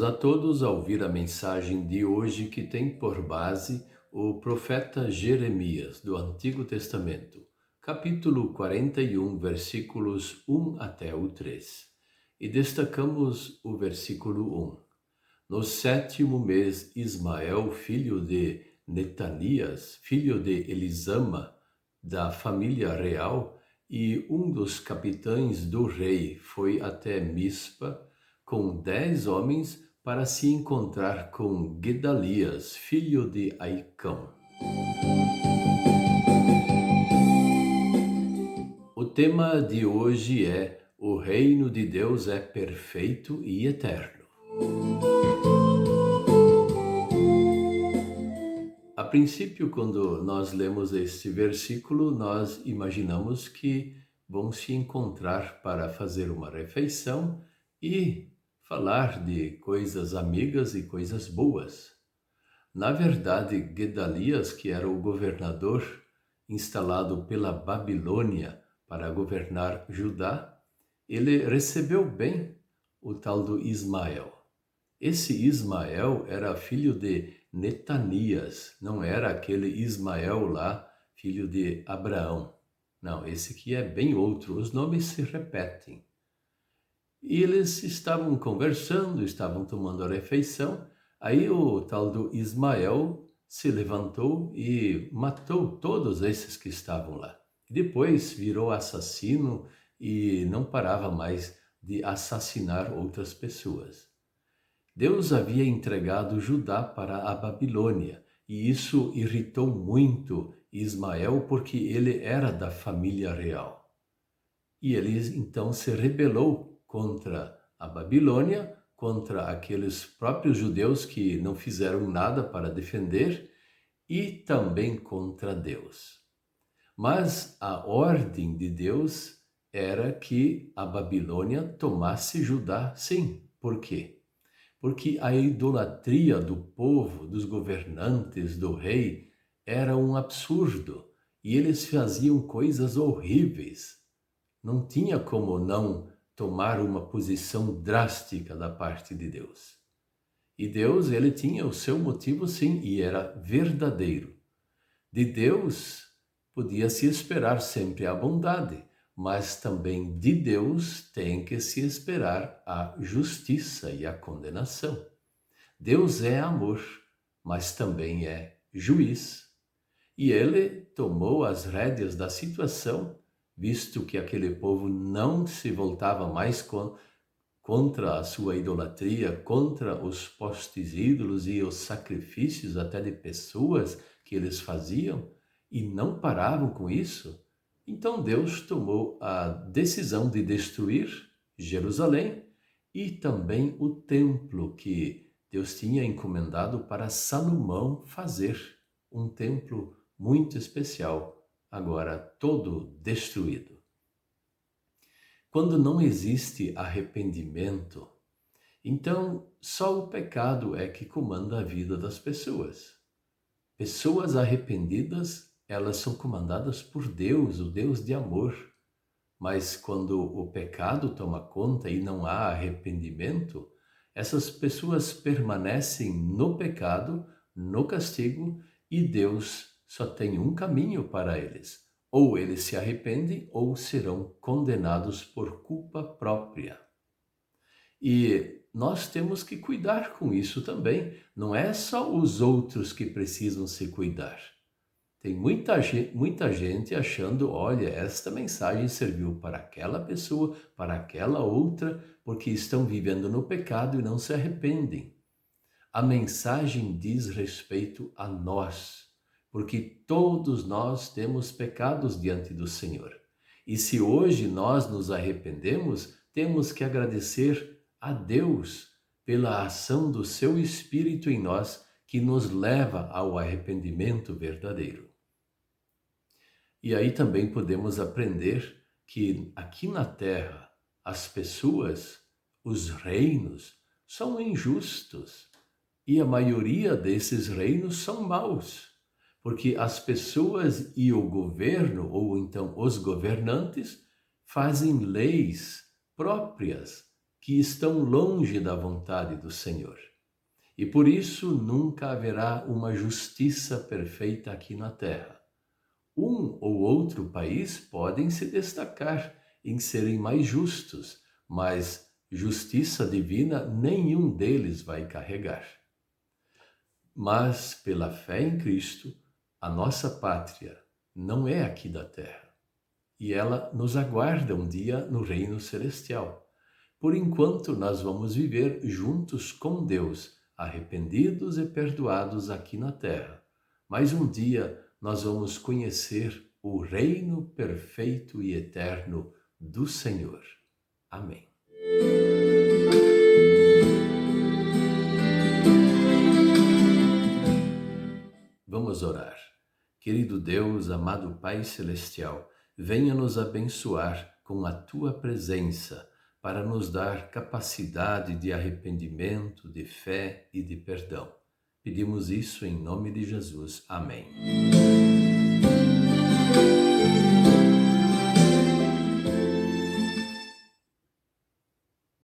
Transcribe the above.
a todos a ouvir a mensagem de hoje que tem por base o profeta Jeremias, do Antigo Testamento, capítulo 41, versículos 1 até o 3. E destacamos o versículo 1. No sétimo mês, Ismael, filho de Netanias, filho de Elisama, da família real, e um dos capitães do rei, foi até Mispa com 10 homens para se encontrar com Gedalias, filho de Aicão. O tema de hoje é: o reino de Deus é perfeito e eterno. A princípio, quando nós lemos este versículo, nós imaginamos que vão se encontrar para fazer uma refeição e falar de coisas amigas e coisas boas. Na verdade, Gedalias, que era o governador instalado pela Babilônia para governar Judá, ele recebeu bem o tal do Ismael. Esse Ismael era filho de Netanias, não era aquele Ismael lá, filho de Abraão. Não, esse aqui é bem outro, os nomes se repetem. E eles estavam conversando, estavam tomando a refeição, aí o tal do Ismael se levantou e matou todos esses que estavam lá. Depois virou assassino e não parava mais de assassinar outras pessoas. Deus havia entregado Judá para a Babilônia, e isso irritou muito Ismael porque ele era da família real. E ele então se rebelou contra a Babilônia, contra aqueles próprios judeus que não fizeram nada para defender, e também contra Deus. Mas a ordem de Deus era que a Babilônia tomasse Judá, sim. Por quê? Porque a idolatria do povo, dos governantes, do rei, era um absurdo, e eles faziam coisas horríveis. Não tinha como não tomar uma posição drástica da parte de Deus. E Deus, ele tinha o seu motivo, sim, e era verdadeiro. De Deus podia se esperar sempre a bondade, mas também de Deus tem que se esperar a justiça e a condenação. Deus é amor, mas também é juiz. E ele tomou as rédeas da situação, visto que aquele povo não se voltava mais contra a sua idolatria, contra os postes ídolos e os sacrifícios até de pessoas que eles faziam, e não paravam com isso. Então Deus tomou a decisão de destruir Jerusalém e também o templo que Deus tinha encomendado para Salomão fazer, um templo muito especial, agora todo destruído. Quando não existe arrependimento, então só o pecado é que comanda a vida das pessoas. Pessoas arrependidas, elas são comandadas por Deus, o Deus de amor. Mas quando o pecado toma conta e não há arrependimento, essas pessoas permanecem no pecado, no castigo, e Deus só tem um caminho para eles. Ou eles se arrependem ou serão condenados por culpa própria. E nós temos que cuidar com isso também. Não é só os outros que precisam se cuidar. Tem muita gente achando, olha, esta mensagem serviu para aquela pessoa, para aquela outra, porque estão vivendo no pecado e não se arrependem. A mensagem diz respeito a nós, porque todos nós temos pecados diante do Senhor. E se hoje nós nos arrependemos, temos que agradecer a Deus pela ação do seu Espírito em nós, que nos leva ao arrependimento verdadeiro. E aí também podemos aprender que aqui na Terra as pessoas, os reinos, são injustos. E a maioria desses reinos são maus, porque as pessoas e o governo, ou então os governantes, fazem leis próprias que estão longe da vontade do Senhor. E por isso nunca haverá uma justiça perfeita aqui na terra. Um ou outro país podem se destacar em serem mais justos, mas justiça divina nenhum deles vai carregar. Mas, pela fé em Cristo, a nossa pátria não é aqui da terra, e ela nos aguarda um dia no reino celestial. Por enquanto, nós vamos viver juntos com Deus, arrependidos e perdoados aqui na terra. Mas um dia nós vamos conhecer o reino perfeito e eterno do Senhor. Amém. Vamos orar. Querido Deus, amado Pai Celestial, venha nos abençoar com a Tua presença para nos dar capacidade de arrependimento, de fé e de perdão. Pedimos isso em nome de Jesus. Amém.